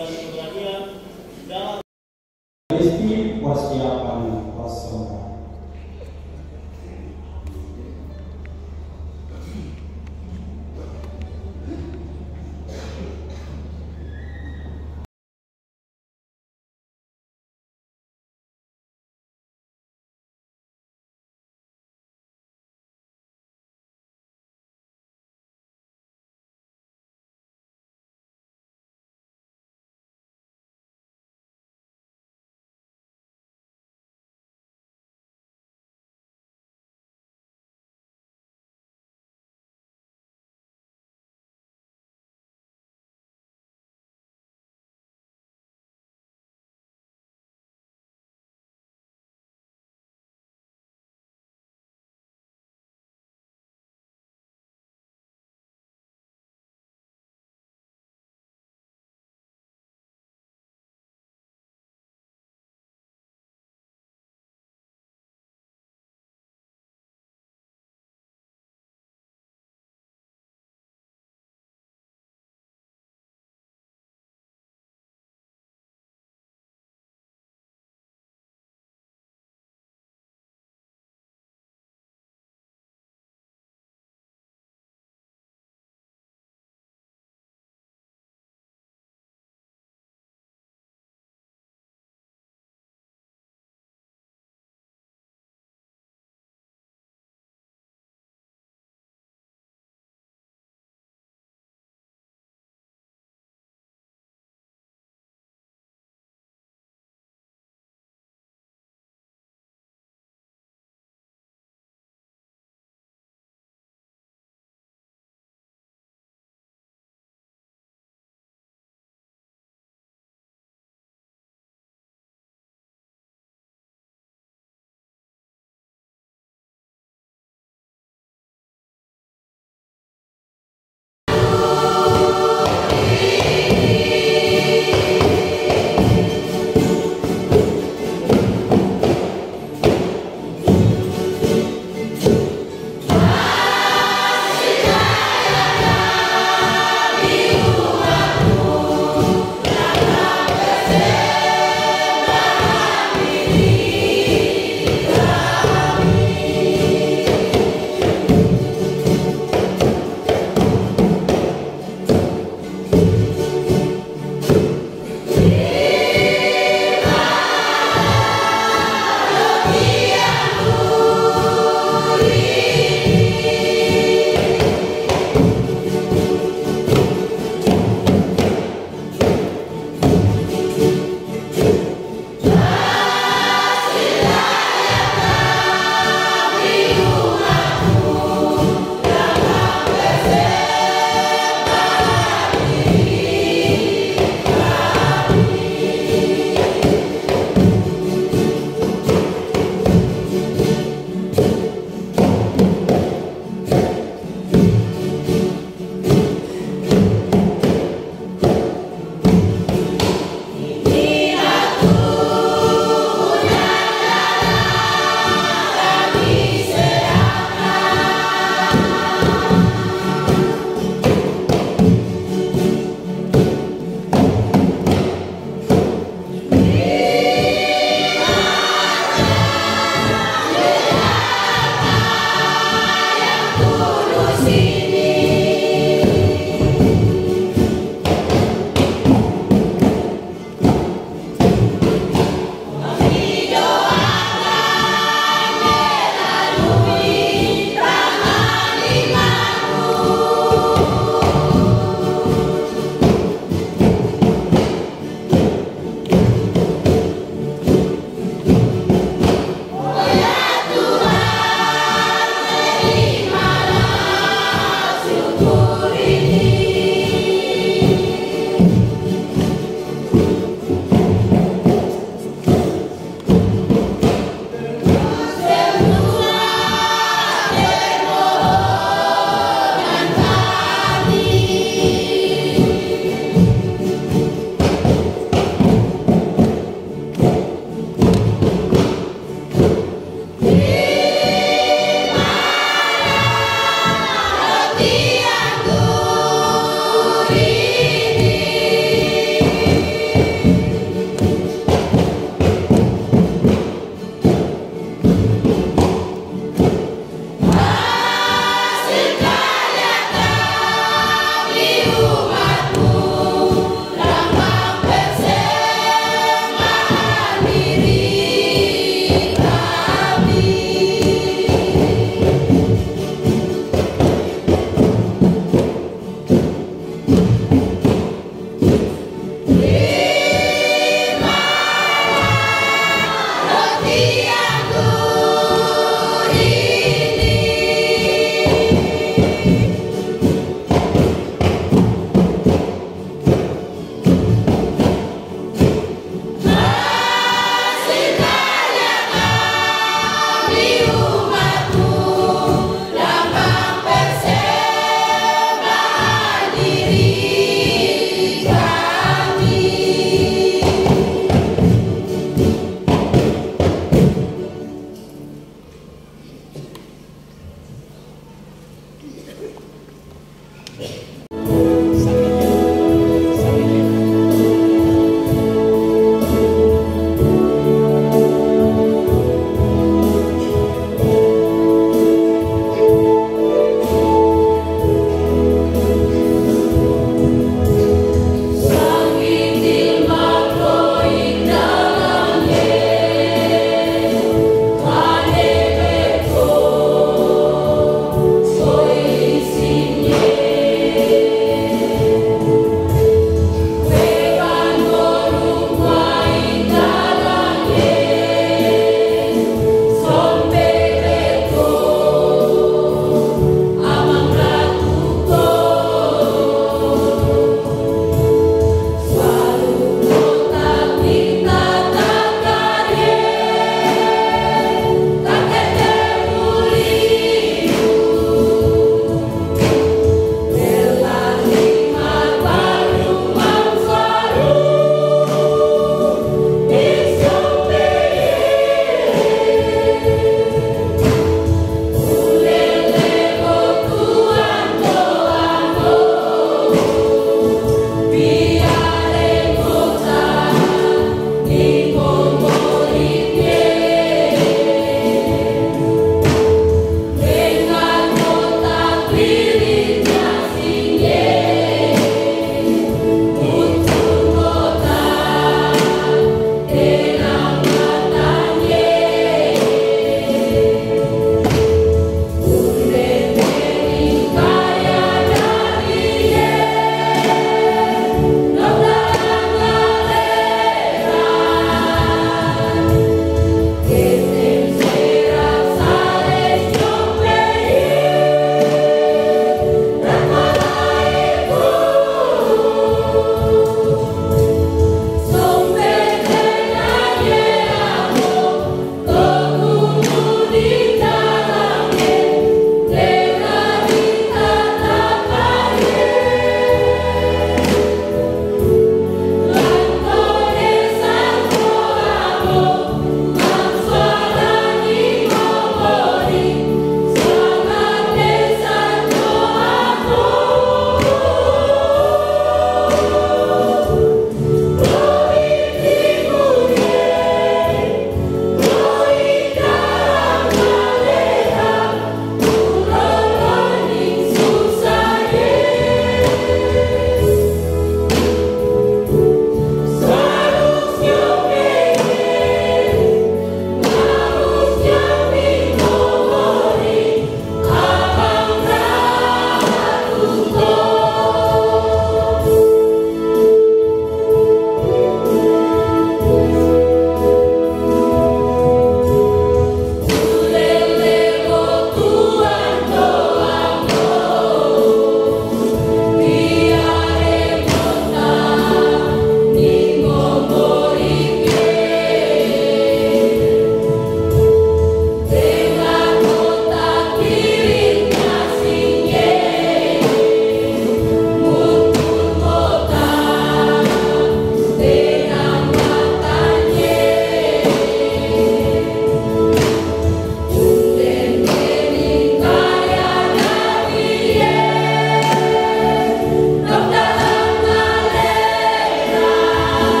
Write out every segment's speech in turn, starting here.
dan keberanian dalam persiapan kosong.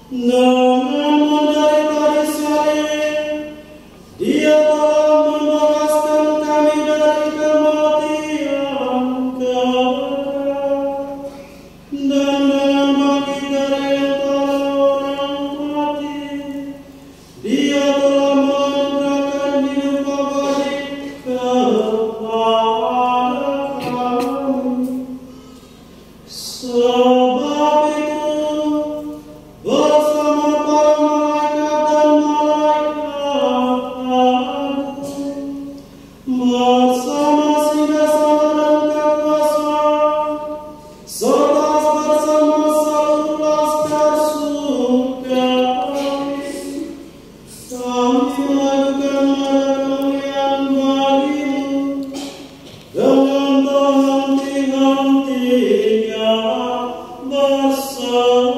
Dengan menderita di salib, Dia telah membebaskan kami dari kematian kekal. Dan dengan bangkit dari antara orang mati, Dia telah menganugerahkan hidup abadi kepada kami. Sebab itu, bersama para malaikat dan malaikat agung, bersama singgasana dan kekuasaan, serta bersama seluruh laskar surga, kami melakukan kemuliaan bagi-Mu dengan terhenti-hentinya berseru.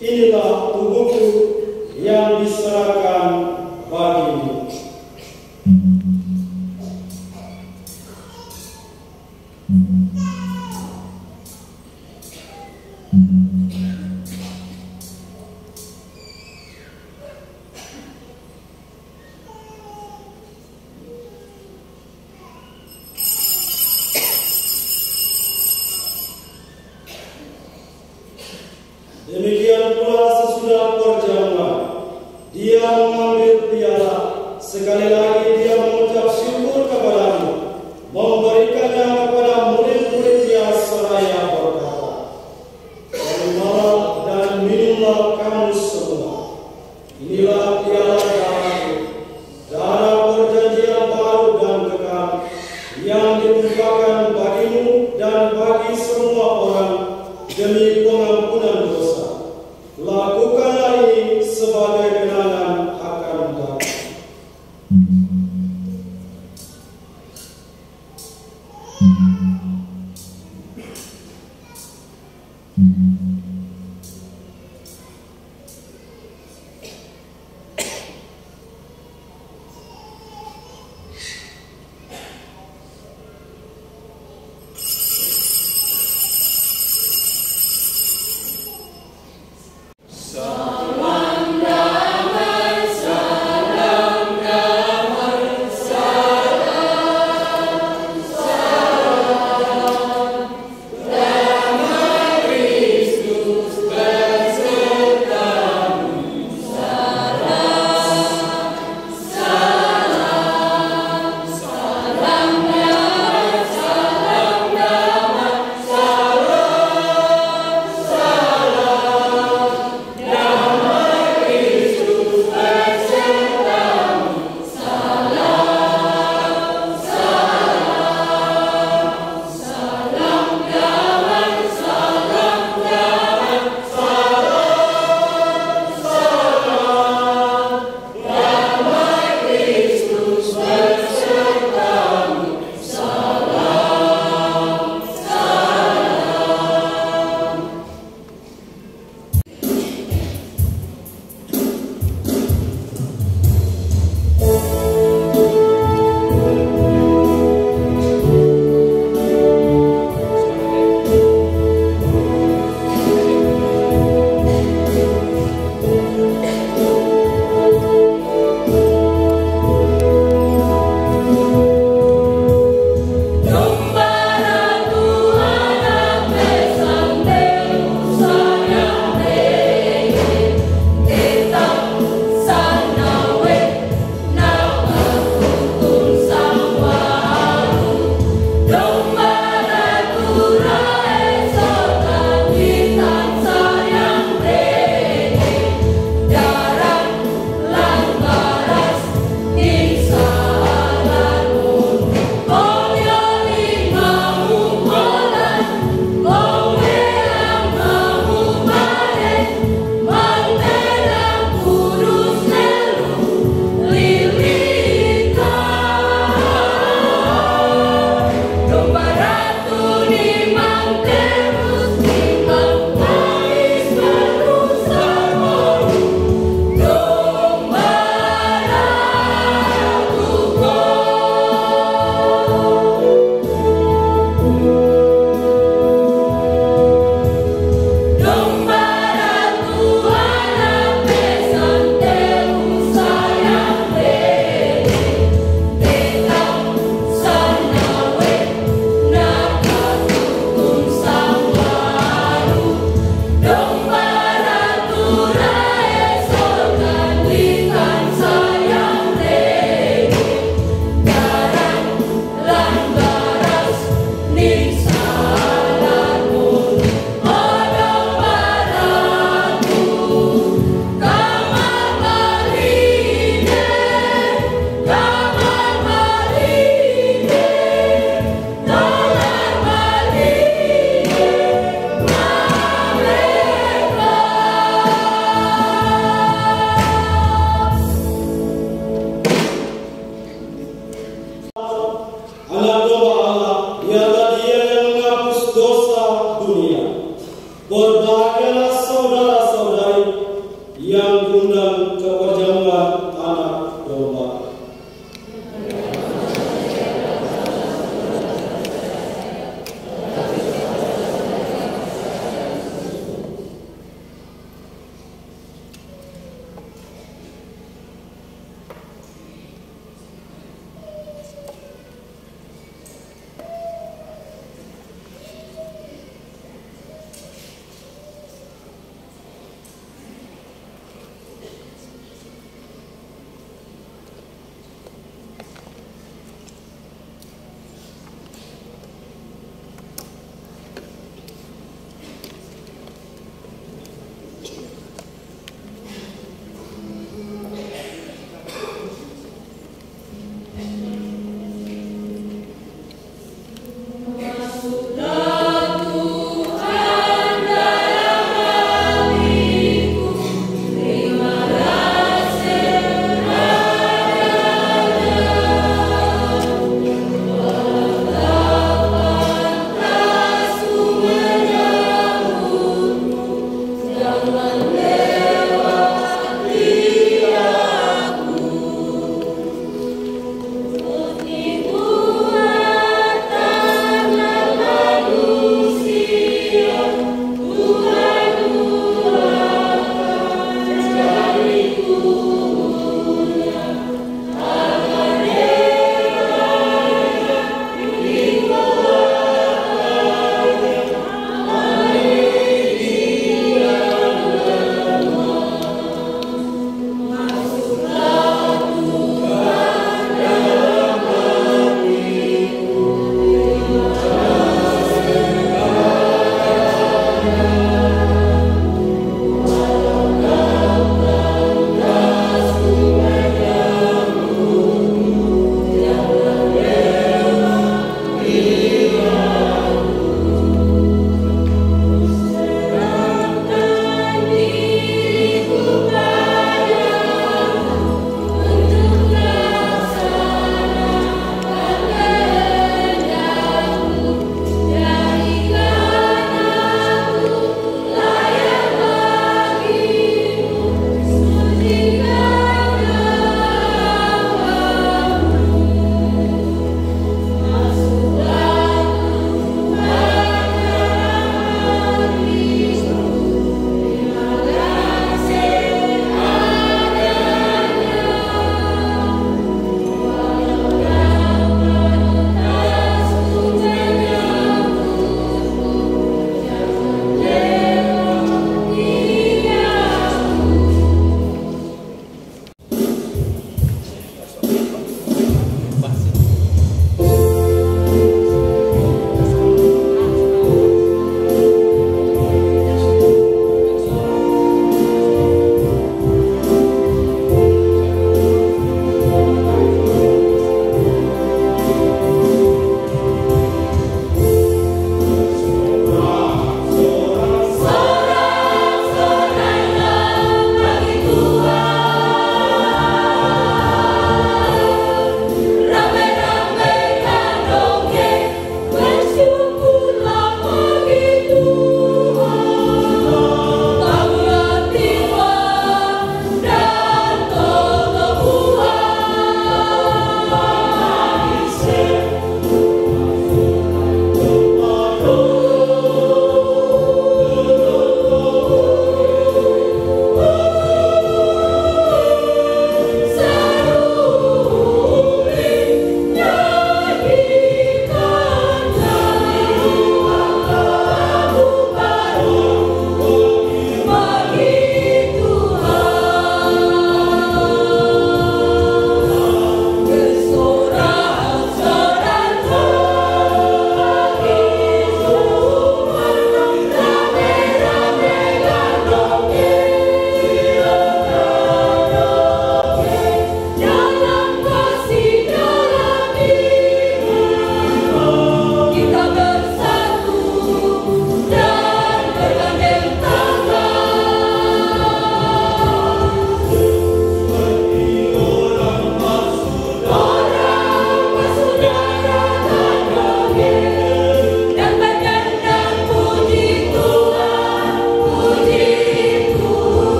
Inilah tubuhku yang diserahkan bagimu. Demikian pula sesudah perjamuan, Dia mengambil piala. Sekali lagi Dia mengucap syukur kepada-Mu, memberikannya kepada murid-murid-Nya seraya berkata, "Terimalah dan minumlah kamu semua. Inilah piala darah-Ku, darah perjanjian baru dan kekal, yang ditumpahkan bagimu dan bagi semua orang demi pengampunan dosa. Lakukanlah ini sebagai kenangan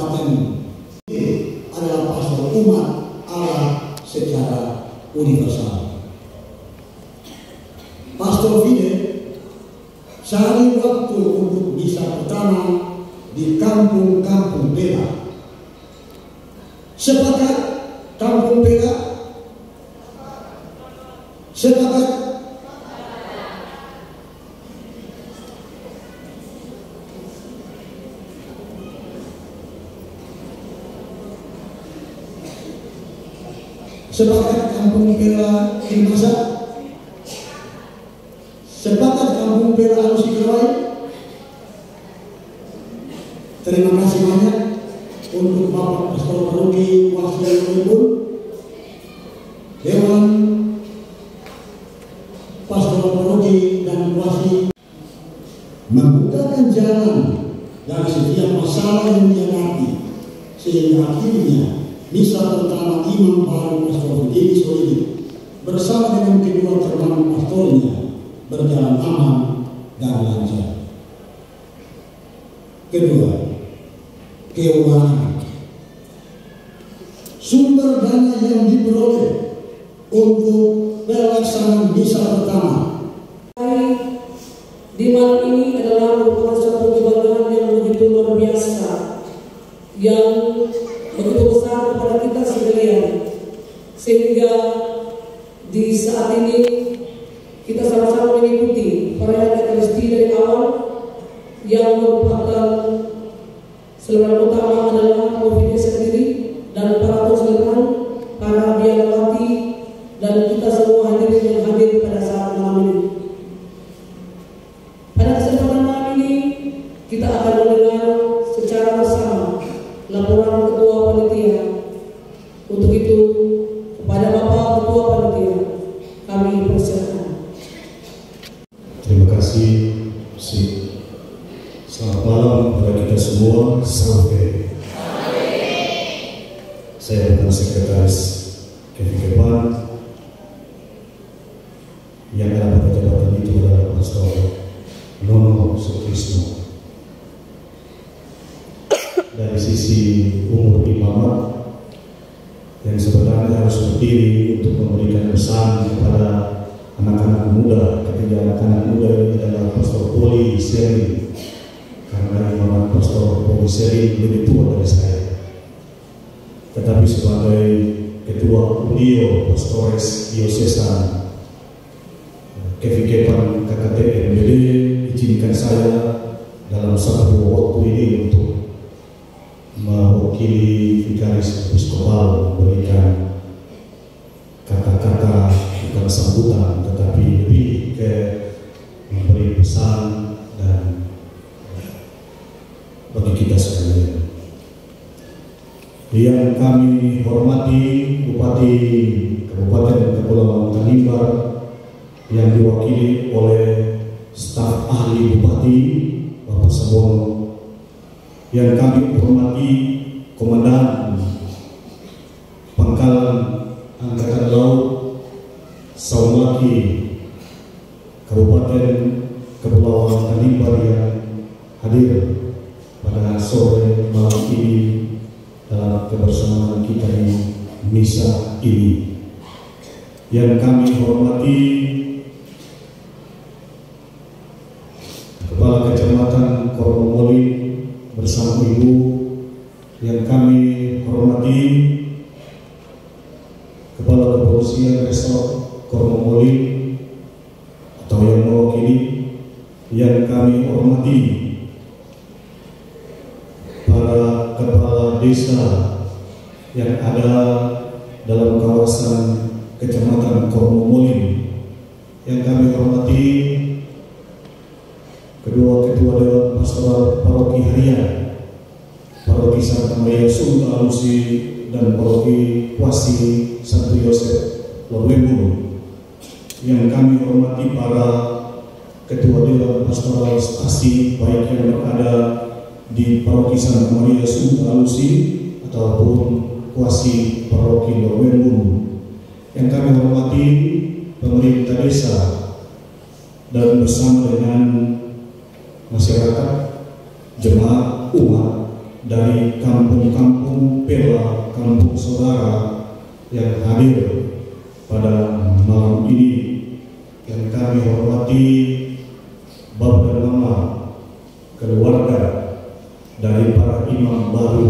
kabupaten ini adalah pastor umat Allah secara universal. Pastor Fide cari waktu untuk misa pertama di kampung-kampung Pela. Sepakat kampung Pela? Sepakat? Sepakat kampung Pela Ilmasa? Sepakat kampung Pela Alusi Kerawai? Terima kasih banyak untuk Bapak Pastor Paroki Wasi Lembun, Dewan Pastor Paroki dan Wasi, membukakan jalan dari setiap masalah yang dihadapi, sehingga akhirnya misa pertama Imam baru Pastor Fideli Soili bersama dengan kedua teman pastornya berjalan aman dan lancar. Kedua, keuangan. Sumber dana yang diperoleh untuk pelaksanaan misa pertama di malam ini adalah merupakan suatu kebanggaan yang begitu luar biasa, yang begitu besar kepada kita sekalian, sehingga di saat ini kita sama-sama mengikuti perayaan Ekaristi dari awal, yang merupakan saluran utama adalah Provinsi sendiri dan para konselor, para biarawati, dan kita semua hadirin yang hadir pada saat malam ini. Pada kesempatan malam ini kita akan mendengar secara bersama laporan Ketua Panitia. Untuk itu, kepada Bapak Ketua Panitia kami persilakan. Terima kasih. Selamat malam kepada kita semua. Sampai. Saya bukan sekretaris Kevikepan. Yang ada pada jabatan itu adalah Pastor Nono Sutrisno. Dari sisi umur imamat yang sebenarnya harus berdiri untuk memberikan pesan kepada anak-anak muda, ketiga anak-anak muda ini adalah Pastor Poli Seri, karena imamat Pastor Poli Seri lebih tua dari saya. Tetapi sebagai ketua Unio Pastores Diocesan Kevikepan KKT MBD, izinkan saya dalam satu waktu ini untuk mewakili Vikaris Episkopal memberikan kata-kata bukan sambutan, tetapi lebih ke memberi pesan dan bagi kita sekalian. Yang kami hormati Bupati Kabupaten Kepulauan Tanimbar yang diwakili oleh staf ahli Bupati Bapak Sabono, yang kami hormati Komandan Pangkalan Angkatan Laut Saulaki Kabupaten Kepulauan Tanimbar yang hadir pada sore malam ini dalam kebersamaan kita di misa ini. Yang kami hormati Kepala Kecamatan Koromoli bersama Ibu, yang kami hormati Kepala Kepolisian Resort Koromoli atau yang mewakili, yang kami hormati para kepala desa yang ada dalam kawasan Kecamatan Koromoli, yang kami hormati kedua ketua Dewan Pastoral Paroki Harian, Paroki Santa Maria Sunda Alusi dan Paroki Wasi Santo Yosef Lorwembun, yang kami hormati para ketua Dewan Pastoral Stasi baik yang berada di Paroki Santa Maria Sunda Alusi ataupun Wasi Paroki Lorwembun, yang kami hormati pemerintah desa dan bersama dengan masyarakat, jemaat, umat, dari kampung-kampung Pela, kampung saudara yang hadir pada malam ini, yang kami hormati Bapak dan Mama, keluarga dari para imam baru,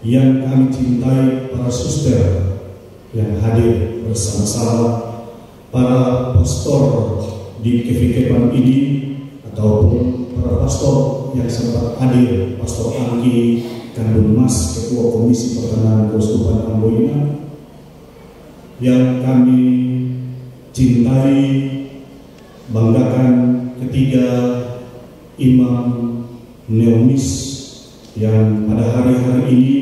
yang kami cintai para suster yang hadir bersama-sama, para pastor di Kevikepan ini ataupun para pastor yang sempat hadir, Pastor Angki Kandung Mas, Ketua Komisi Pertanahan Keuskupan Amboina, yang kami cintai, banggakan, ketiga imam neonis yang pada hari-hari ini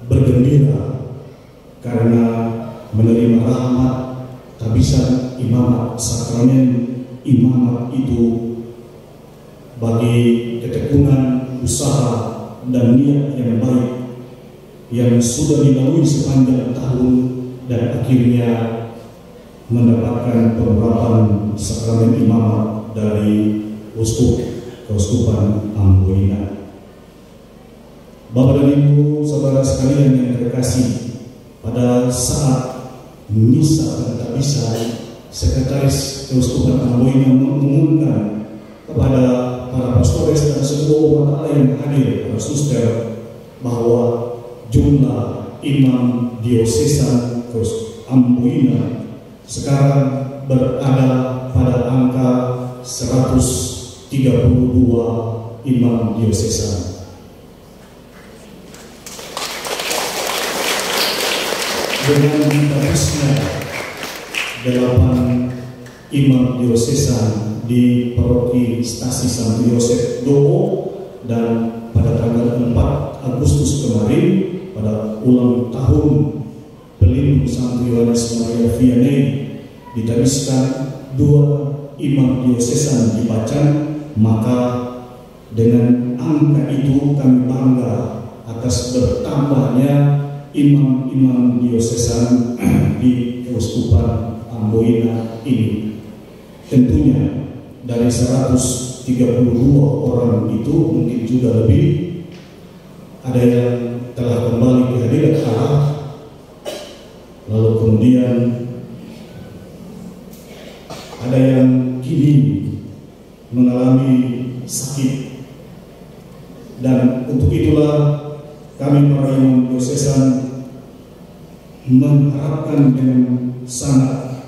bergembira karena menerima rahmat tabisan imamat, sakramen imamat itu bagi ketekunan, usaha, dan niat yang baik yang sudah dilalui sepanjang tahun dan akhirnya mendapatkan penerapan sakramen imamat dari Uskup Keuskupan Amboina. Bapak dan Ibu, saudara sekalian yang terkasih, pada saat misa dan tabisan, Sekretaris Keuskupan Amboina mengumumkan kepada para pastores dan seluruh umat Allah yang hadir, para suster, bahwa jumlah imam diosesan Amboina sekarang berada pada angka 132 imam diosesan. Dengan dibahasnya 8 imam diosesan di paroki Stasi Santo Yosef Domo, dan pada tanggal 4 Agustus kemarin pada ulang tahun pelindung Santo Yohanes Maria Vianney ditabiskan 2 imam diosesan di Bacan. Maka dengan angka itu kami bangga atas bertambahnya imam-imam diosesan di Keuskupan Amboina ini. Tentunya dari 132 orang itu mungkin juga lebih ada yang telah kembali ke hadirat Allah, lalu kemudian ada yang kini mengalami sakit, dan untuk itulah kami para imam diosesan mengharapkan dengan sangat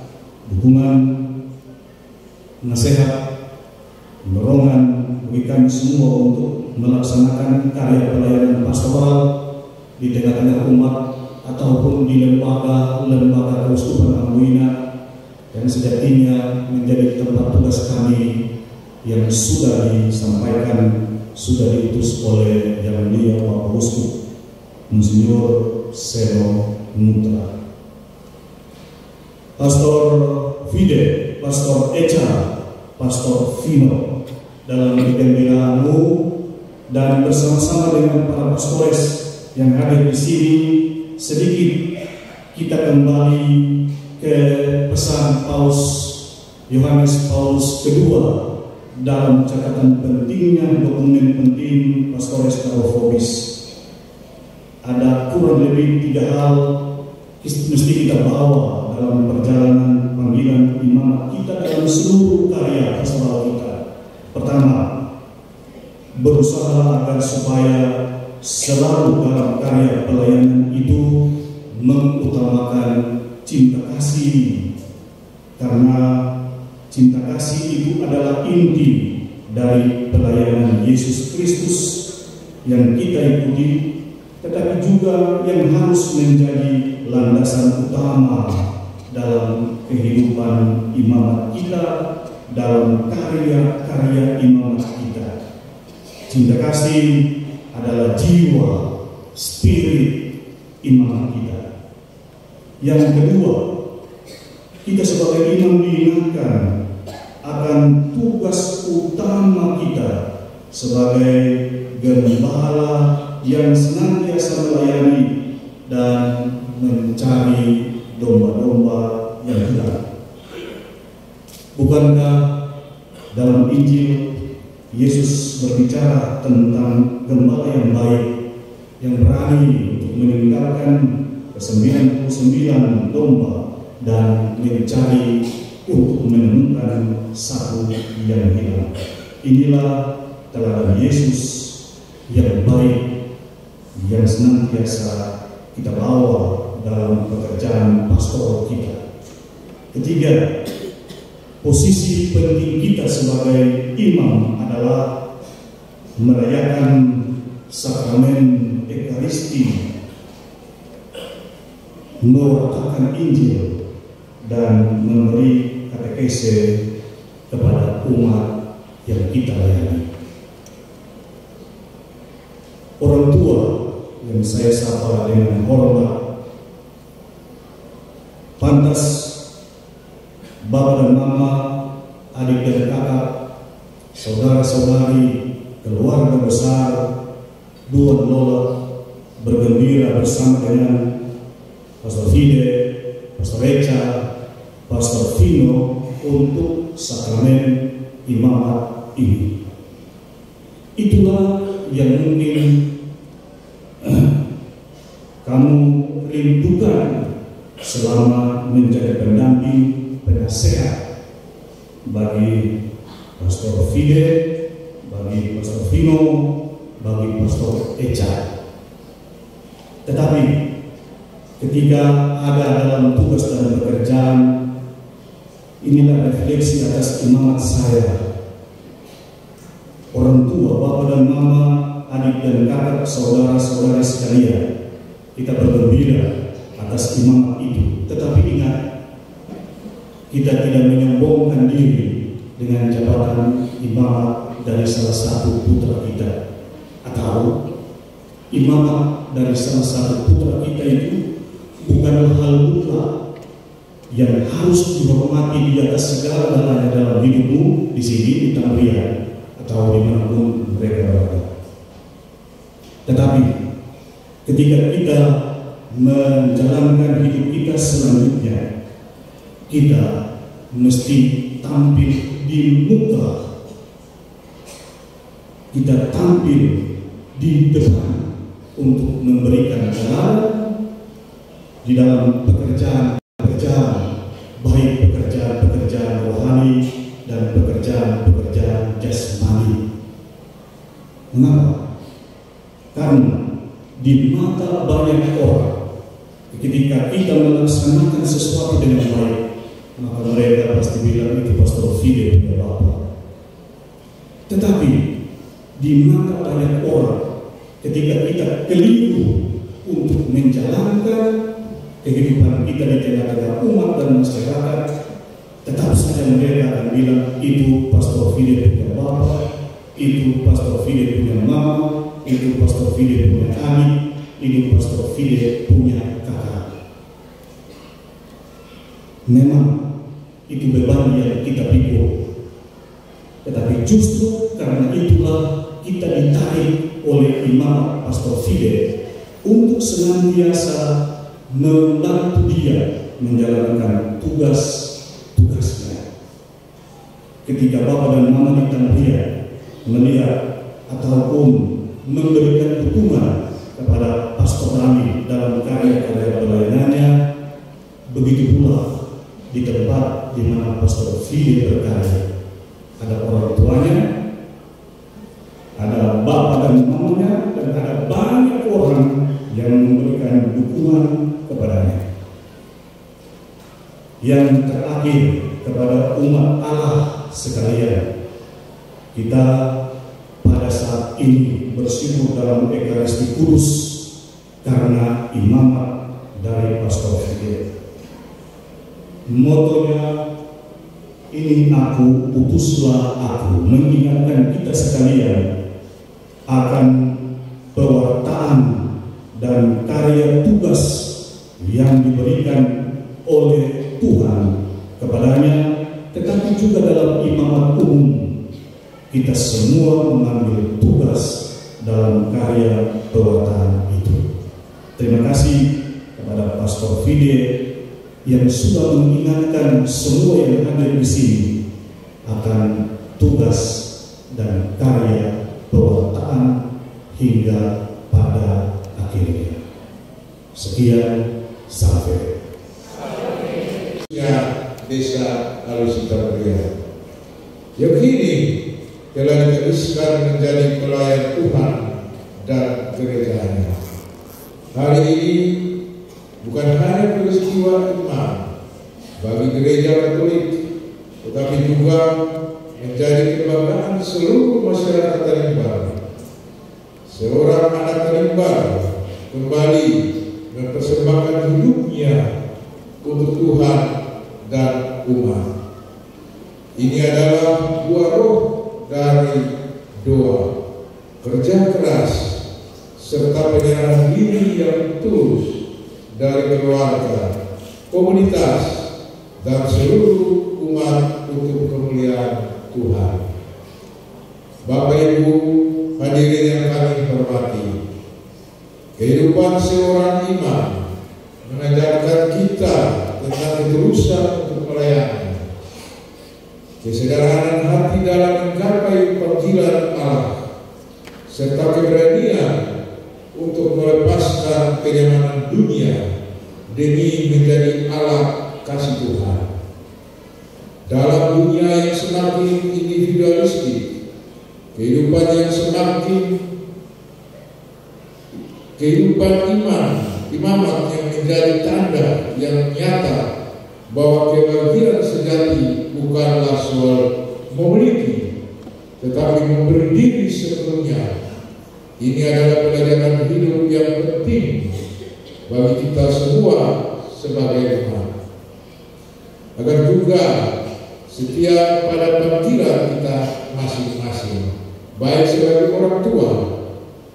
dukungan, nasihat, dorongan bagi kami semua untuk melaksanakan karya pelayanan pastoral di tengah-tengah umat ataupun di lembaga Keuskupan Amboina, dan sejatinya menjadi tempat tugas kami yang sudah disampaikan, sudah diutus oleh Yang Mulia Bapak Uskup Monsinyur Seno Nutra. Pastor Fide, Pastor Echa, Pastor Vino, dalam kegembiraanmu dan bersama-sama dengan para pastores yang hadir di sini, sedikit kita kembali ke pesan Paus Yohanes Paulus II dalam catatan pentingnya dokumen penting Pastores Taurofobis. Ada kurang lebih 3 hal mesti kita bawa dalam perjalanan panggilan imamat kita dalam seluruh karya pastoral kita. Pertama, berusaha agar supaya selalu dalam karya pelayanan itu mengutamakan cinta kasih, karena cinta kasih itu adalah inti dari pelayanan Yesus Kristus yang kita ikuti, tetapi juga yang harus menjadi landasan utama dalam kehidupan imamat kita, dalam karya-karya imamat kita. Cinta kasih adalah jiwa, spirit imamat kita. Yang kedua, kita sebagai imam diingatkan akan tugas utama kita sebagai gembala yang senantiasa melayani dan mencari domba-domba yang hilang. Bukankah dalam Injil Yesus berbicara tentang gembala yang baik, yang berani untuk meninggalkan 99 domba dan mencari untuk menemukan satu yang hilang. Inilah teladan Yesus yang baik, yang senantiasa kita bawa dalam pekerjaan pastoral kita. Ketiga, posisi penting kita sebagai imam adalah merayakan sakramen Ekaristi, mewartakan Injil, dan memberi katekese kepada umat yang kita layani. Orang tua yang saya sapa dengan hormat, pantas Bapak dan Mama, adik dan kakak, saudara-saudari, keluarga besar, dua Lola bergembira bersama dengan Pastor Fide, Pastor Echa, Pastor Vino untuk sakramen imamat ini. Itulah yang mungkin kamu rindukan selama menjadi pendamping, penasehat bagi Pastor Fide, bagi Pastor Vino, bagi Pastor Echa. Tetapi ketika ada dalam tugas dan pekerjaan, inilah refleksi atas imamat saya. Orang tua, bapak dan mama, adik dan kakak, saudara-saudara sekalian, kita bergembira atas imamat itu. Tetapi ingat, kita tidak menyombongkan diri dengan jabatan imamat dari salah satu putra kita, atau imamat dari salah satu putra kita itu bukanlah hal mutlak yang harus dihormati di atas segala-galanya dalam hidupmu di sini di Tamrian atau dimanapun mereka berada. Tetapi ketika kita menjalankan hidup kita selanjutnya, kita mesti tampil di muka, kita tampil di depan untuk memberikan jalan di dalam pekerjaan, baik pekerjaan rohani dan pekerjaan jasmani. Mengapa? Karena di mata banyak orang, ketika kita melaksanakan sesuatu dengan baik, maka mereka pasti bilang itu Pastor Fide punya Bapak. Tetapi di mata banyak orang, ketika kita keliru untuk menjalankan kehidupan kita di tengah-tengah umat dan masyarakat, tetap saja mereka akan bilang itu Pastor Fide punya Bapak, itu Pastor Fide punya Mama, itu Pastor Fide punya adik, itu Pastor Fide punya kakak. Memang itu beban yang kita pikul, tetapi justru karena itulah kita ditarik oleh Imam Pastor Fide untuk senantiasa membantu dia menjalankan tugas-tugasnya. Ketika Bapak dan Mama di Tamrian melihat ataupun memberikan dukungan kepada Pastor Rami dalam karya-karya pelayanannya, begitu pula di tempat di mana Pastor Fide berkarya. Ada orang tuanya, ada bapak dan mamanya, dan ada banyak orang yang memberikan dukungan kepadanya. Yang terakhir, kepada umat Allah sekalian, kita pada saat ini bersyukur dalam Ekaristi Kudus karena imamat dari Pastor Fide. Motonya, ini aku, utuslah aku, mengingatkan kita sekalian akan pewartaan dan karya tugas yang diberikan oleh Tuhan kepadanya, tetapi juga dalam imamat umum kita semua mengambil tugas dalam karya pewartaan itu. Terima kasih kepada Pastor Fide yang sudah mengingatkan semua yang hadir di sini akan tugas dan karya pewartaan hidup Sekian, sampai. Desa Alusita Pria. Yakini telah dikabiskan menjadi pelayan Tuhan dan gerejanya. Hari ini bukan hanya peristiwa iman bagi gereja Katolik, tetapi juga menjadi kebanggaan seluruh masyarakat Tanimbar. Seorang anak Tanimbar kembali mempersembahkan hidupnya untuk Tuhan dan umat. Ini adalah buah roh dari doa, kerja keras, serta penyerahan diri yang tulus dari keluarga, komunitas, dan seluruh umat untuk kemuliaan Tuhan. Bapak Ibu hadirin yang kami hormati, kehidupan seorang imam mengajarkan kita tentang ketulusan untuk melayani, kesederhanaan hati dalam menggapai panggilan Allah, serta keberanian untuk melepaskan kenyamanan dunia demi menjadi alat kasih Tuhan. Dalam dunia yang semakin individualistik, kehidupan imamat yang menjadi tanda yang nyata bahwa kebahagiaan sejati bukanlah soal memiliki, tetapi memberi diri sepenuhnya. Ini adalah pelajaran hidup yang penting bagi kita semua sebagai umat, agar juga setiap pada panggilan kita masing-masing, baik sebagai orang tua,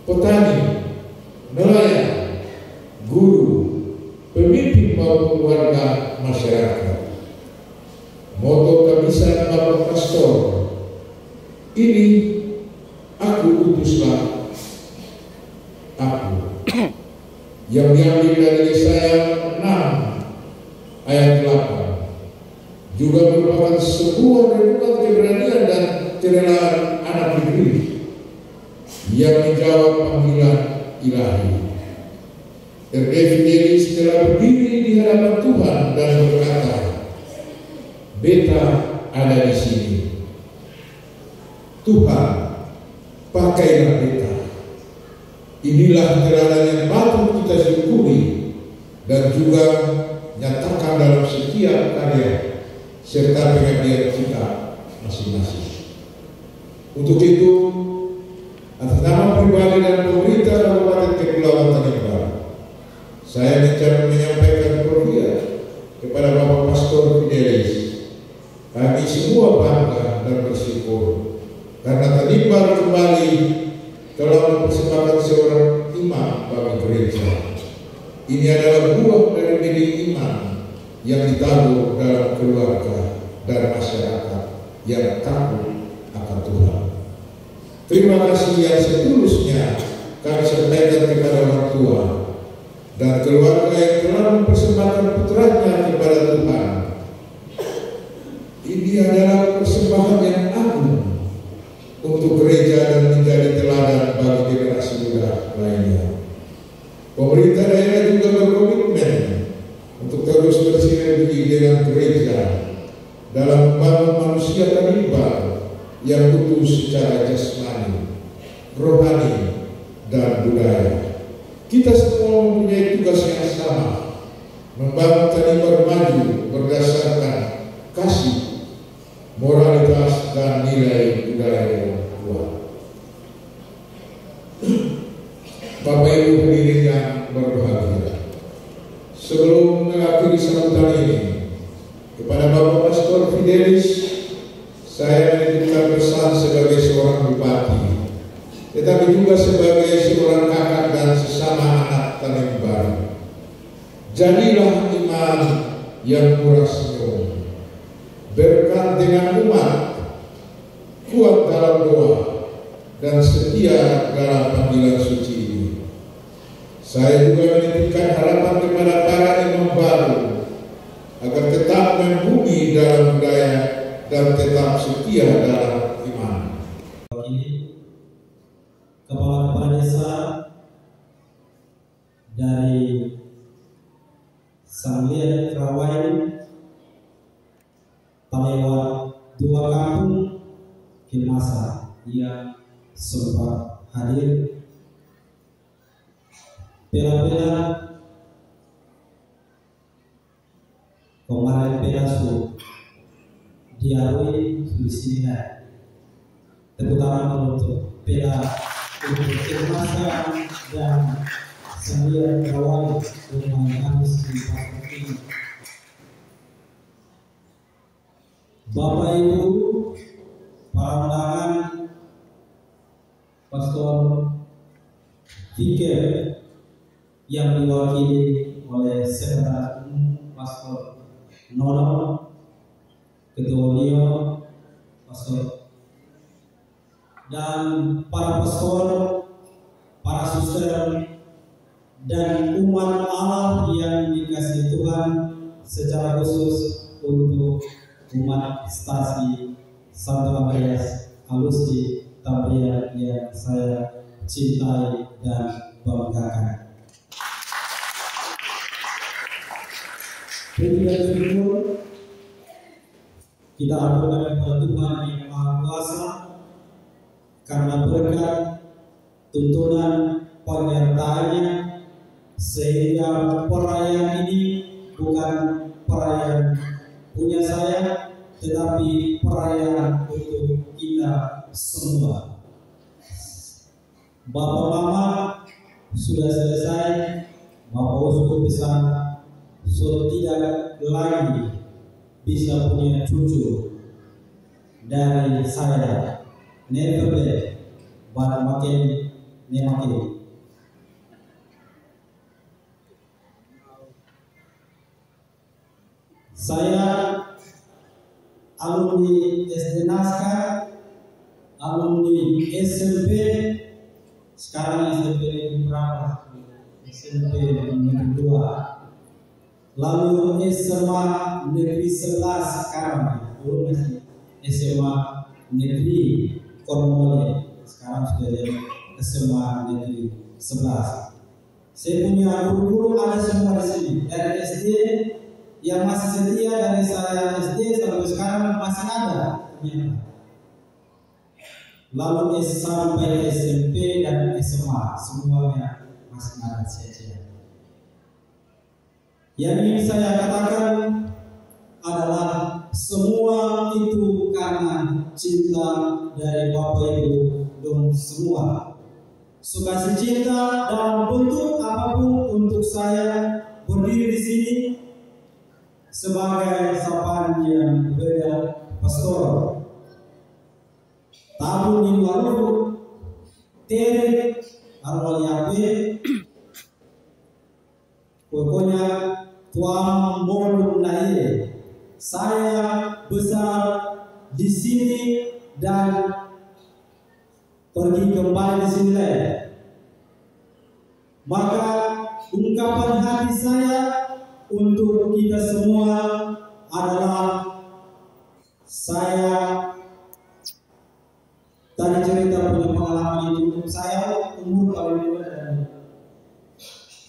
petani, nelayan, guru, pemimpin maupun warga masyarakat. Moto Kabisan Bapak Pastor, ini aku utuslah aku, yang diambil dari Yesaya 6 ayat 8, juga merupakan sebuah renungan keberanian dan kerelaan anak negeri yang menjawab panggilan ilahi. R.A. Fidelis telah berdiri di hadapan Tuhan dan berkata, "Beta ada di sini. Tuhan, pakailah beta." Inilah teladan yang patut kita syukuri dan juga nyatakan dalam setiap karya serta pengabdian kita masing-masing. Untuk itu, atas nama pribadi dan pemerintah Kabupaten Kepulauan Tanimbar, saya menyampaikan prohia kepada Bapak Pastor Fidelis. Kami semua bangga dan bersyukur karena Tanimbar kembali telah mempersembahkan seorang imam bagi gereja. Ini adalah buah dari benih iman yang ditabur dalam keluarga dan masyarakat yang takut akan Tuhan. Terima kasih yang setulusnya kami sampaikan kepada orang tua dan keluarga yang telah mempersembahkan putranya kepada Tuhan. Ini adalah persembahan yang agung untuk gereja dan menjadi teladan bagi generasi muda lainnya. Pemerintah daerah juga berkomitmen untuk terus bersinergi dengan gereja dalam membangun manusia Tanimbar yang utuh secara jasmani, rohani, dan budaya. Kita semua mempunyai tugas yang sama, membangun Tanimbar maju berdasarkan kasih, moralitas, dan nilai budaya yang kuat. Bapak Ibu hadirin yang berbahagia, sebelum mengakhiri sambutan ini, kepada Bapak Pastor Fidelis, saya menitipkan pesan sebagai seorang bupati, tetapi juga sebagai seorang kakak dan sesama anak Tanimbar. Jadilah imam yang murah senyum, berkat dengan umat, kuat dalam doa, dan setia dalam panggilan suci ini. Saya juga menitipkan harapan kepada para imam baru agar tetap membumi dalam budaya dan tetap setia dalam iman. Kepala desa dari Sanglian Rawain terlewat 2 kampung Kilmasa yang sempat hadir. Pela-pela kemarin pelasu diarui sulisina, tepuk tangan untuk pela untuk Kilmasa dan Sanglian Rawain dengan harus dipasang ini. Bapak Ibu, para undangan, Pastor Fikir yang diwakili oleh Sekretaris Umum Pastor Nono, Ketua Leo, Pastor, dan para pastor, para suster, dan umat Allah yang dikasihi Tuhan, secara khusus untuk umat stasi Santo Andreas Alusi Tambria yang saya cintai dan banggakan. Puji dan syukur kita aturkan kepada Tuhan yang Maha Kuasa karena berkat tuntunan penyertaannya, sehingga perayaan ini bukan perayaan punya saya, tetapi perayaan untuk kita semua. Bapak Mama sudah selesai, Bapak Uskup besar sudah tidak lagi bisa punya cucu dari saya. Never be, but makin nemakin. Saya alumni SD Naskah, alumni SMP, sekarang SMP berapa? SMP negeri 2, lalu SMA negeri 11 sekarang, dulu masih SMA negeri Kormole, sekarang sudah jadi SMA negeri 11. Saya punya guru-guru ada semua di sini, dari SD yang masih setia dari saya SD sampai sekarang masih ada ternyata. Lalu sampai SMP dan SMA semuanya masih ada setia. Yang ingin saya katakan adalah semua itu karena cinta dari Bapak Ibu dan semua. Sukacita dalam bentuk apapun untuk saya berdiri di sini sebagai sapaan yang berbeda pastor. Tahun yang lalu Terek Arwal Yabe, pokoknya Tuan Mon Naye, saya besar di sini dan pergi kembali di sini lagi. Maka ungkapan hati saya untuk kita semua adalah saya tadi cerita punya pengalaman itu. Saya umur kalau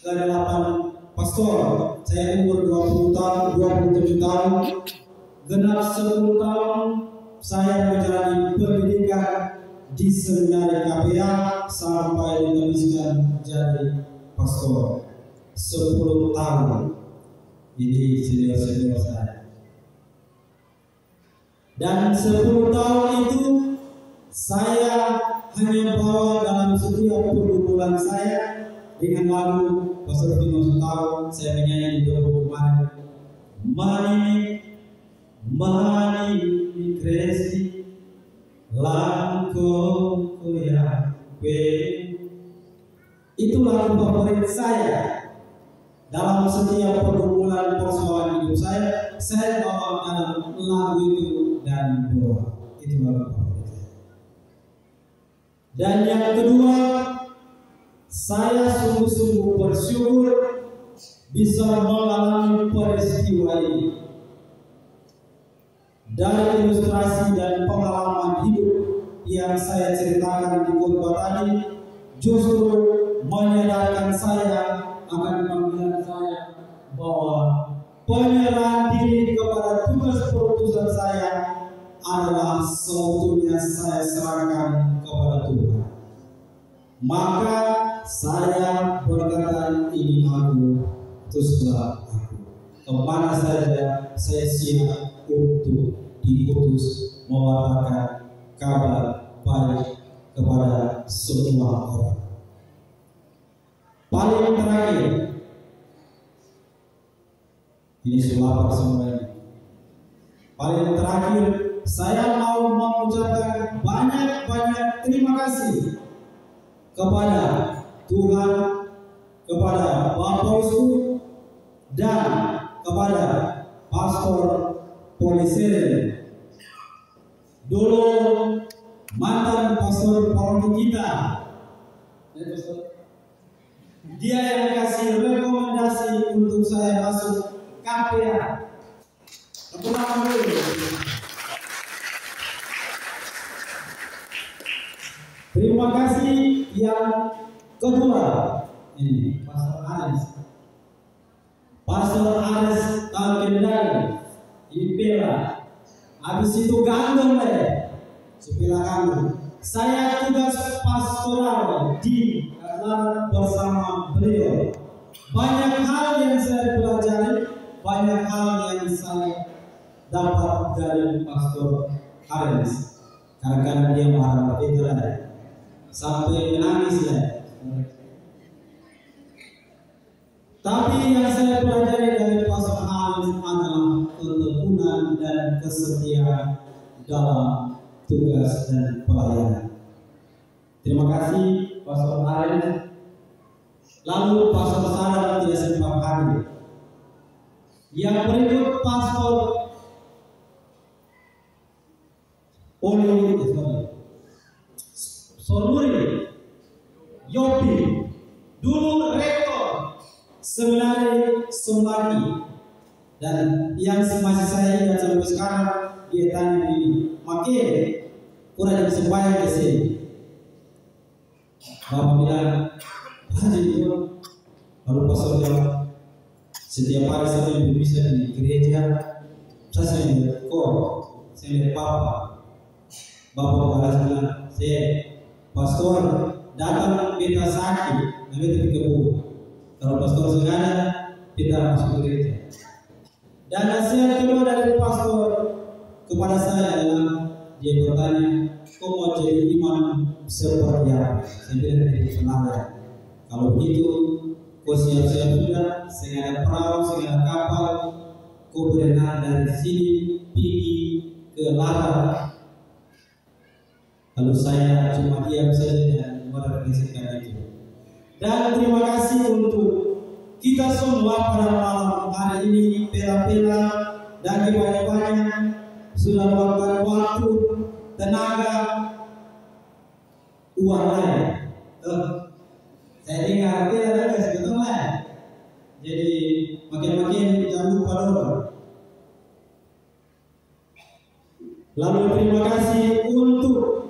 ke 8 pastor, saya umur 20 tahun, 27 tahun, genap 10 tahun saya menjalani pendidikan di seminari KPA sampai dihabiskan jadi pastor 10 tahun. Ini senior-senior saya. Dan 10 tahun itu saya hanya bawa dalam setiap pergumulan saya dengan lagu Pastor Vino tahu saya menyanyi di doa kemarin. Mani kresi langko koya be. Itu lagu favorit saya. Dalam setiap pergumulan persoalan hidup saya bawa dalam lagu itu dan doa. Itu lagu favorit saya. Dan yang kedua, saya sungguh-sungguh bersyukur bisa mengalami peristiwa ini. Dari ilustrasi dan pengalaman hidup yang saya ceritakan di khotbah tadi, justru menyadarkan saya akan panggilan saya bahwa penyerahan diri kepada tugas perutusan saya adalah seutuhnya saya serahkan kepada Tuhan. Maka saya berkata, ini aku, utuslah aku. Kemana saja saya siap untuk diutus mewartakan kabar baik kepada semua orang. Paling terakhir, ini sulap semuanya. Paling terakhir, saya mau mengucapkan banyak-banyak terima kasih kepada Tuhan, kepada Bapak Ibu, dan kepada Pastor Polisir. Dulu mantan pastor paroki kita, dia yang kasih rekomendasi untuk saya masuk KPA. Terima kasih. Yang kedua, ini Pastor Aris. Pastor Aris Kendali, ini Pela. Habis itu Gandong deh, Supila Gandong. Saya tugas pastoral di bersama beliau. Banyak hal yang saya pelajari, banyak hal yang saya dapat dari Pastor Aris. Karena dia marah kita sampai menangis ya. Tapi yang saya pelajari dari Pastor Aris adalah ketekunan dan kesetiaan dalam tugas dan pelayanan. Terima kasih Pastor Aris. Lalu Pastor Sarah tidak sempat hadir. Yang berikut Pastor Sormuri Yopi, dulu rektor seminari Sombaki, dan yang masih saya ingat sampai sekarang dia tanya ini, makin kurang sembahyang ke sini. Bapak bilang, rajin itu. Lalu pastor jawab, setiap hari saya bisa di gereja, saya melihat kok, saya melihat Bapak balas bilang, saya pastor datang kita sakit, nanti kita kebuka. Kalau pastor sengaja, kita masuk gereja. Dan nasihat kedua dari pastor kepada saya adalah, dia bertanya, kok mau jadi imam seperti apa? Saya bilang tidak sengaja. Kalau begitu, kau siap-siap sudah, saya ada perahu, saya ada kapal, kau berenang dari sini pergi ke Lara. Lalu saya cuma diam saja dan merefleksikan itu. Dan terima kasih untuk kita semua pada malam hari ini, pela-pela dan banyak-banyak sudah meluangkan waktu, tenaga, uang lain. Saya dengar pela ada sebetulnya. Jadi makin-makin jangan lupa doa. Lalu terima kasih untuk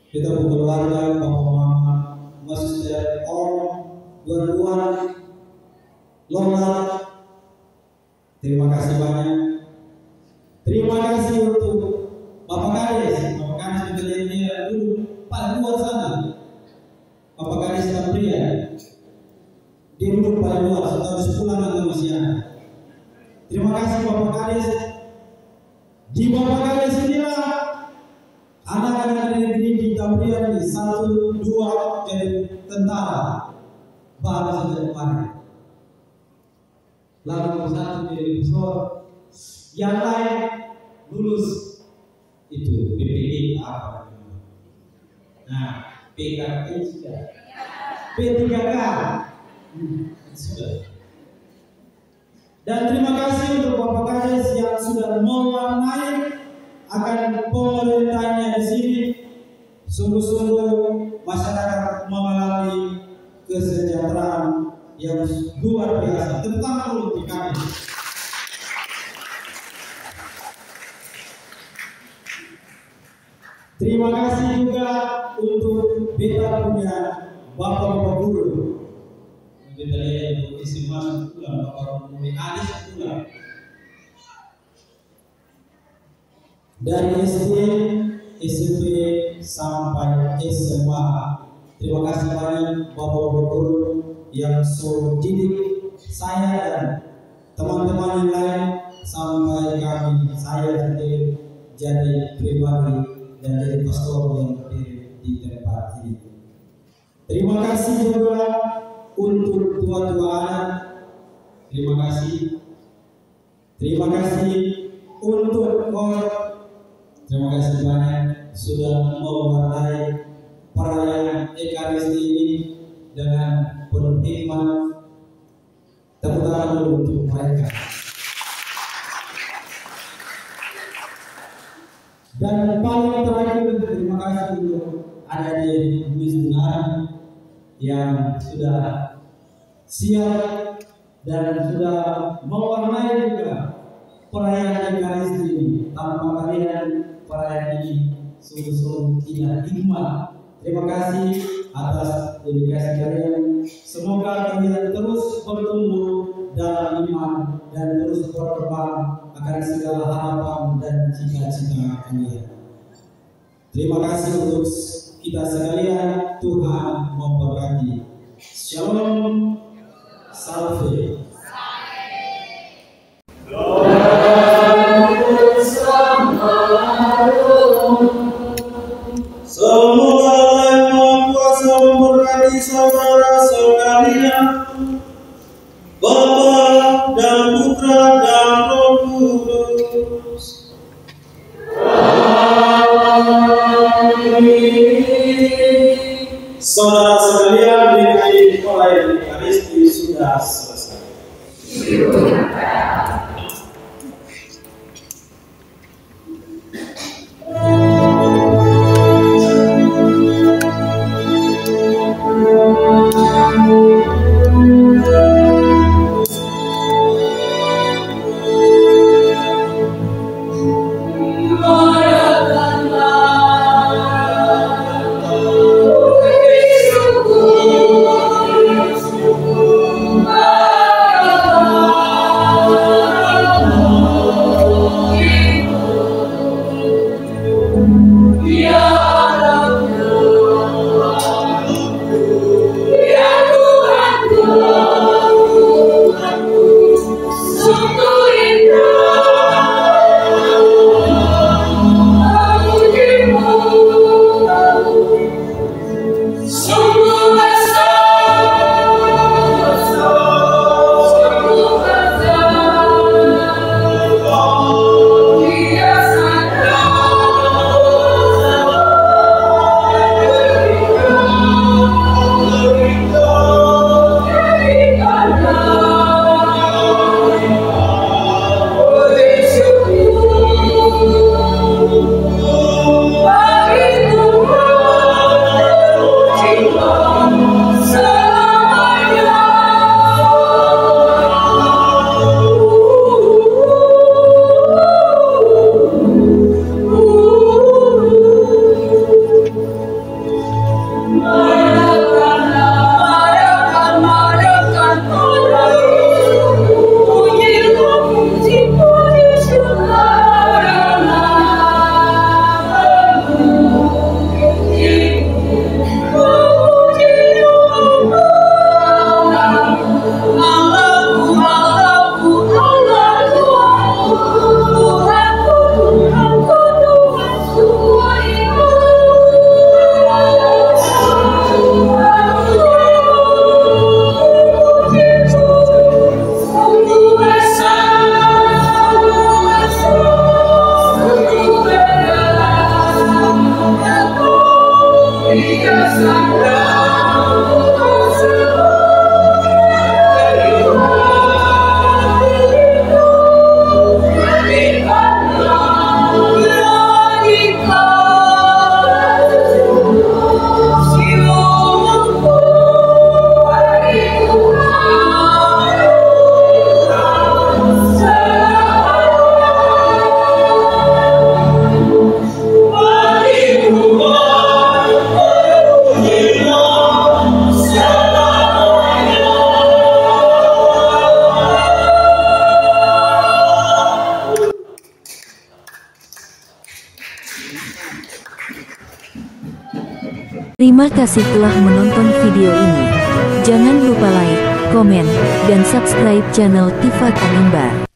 kita keluarga, bapak mama, master, tuan-tuan, lolat. Terima kasih banyak. Terima kasih untuk Bapak Kades. Bapak Kades dia dulu paling luar sana. Bapak Kades Tambria, dia dulu paling luar, setahun sebulan atau masih ada. Terima kasih Bapak Kades. Di Bapak Kades inilah anak-anak negeri di Tambria ini 1, 2 jadi tentara baru saja kemarin. Lalu 1 jadi besar, yang lain lulus itu PPI apa? Nah, PKP sudah, P3K sudah. Dan terima kasih untuk Bapak Kades yang sudah mewarnai akan pemerintahnya di sini. Sungguh-sungguh masyarakat mengalami kesejahteraan yang luar biasa, terutama untuk kami. Terima kasih juga untuk beta punya bapak-bapak guru. Kita lihat isi masuk pulang bapak guru Aris dari SD, SMP sampai SMA. Terima kasih banyak Bapak-Bapak guru yang sudah didik saya dan teman-teman yang lain sampai saya sendiri jadi pribadi dan jadi pastor yang berdiri di tempat ini. Terima kasih juga untuk tua-tua anak. Terima kasih. Terima kasih untuk kor. Terima kasih banyak sudah mewarnai perayaan Ekaristi ini dengan penuh hikmat. Tepuk tangan dulu untuk mereka. Dan paling terakhir, terima kasih untuk adik-adik Wisnar yang sudah siap dan sudah mewarnai juga perayaan Ekaristi ini. Tanpa kalian perayaan ini sungguh-sungguh tidak hikmat. Terima kasih atas dedikasi kalian. Semoga kalian terus bertumbuh dalam iman dan terus berkembang akan segala harapan dan cita-cita kalian. Terima kasih untuk kita sekalian. Tuhan memberkati. Shalom. Salve. Semoga Allah yang Maha Kuasa memberkati saudara sekalian, Bapa dan Putra dan Roh Kudus. Saudara sekalian, dengan perayaan Ekaristi sudah selesai. Oh Terima kasih telah menonton video ini. Jangan lupa like, komen, dan subscribe channel Tifa Tanimbar.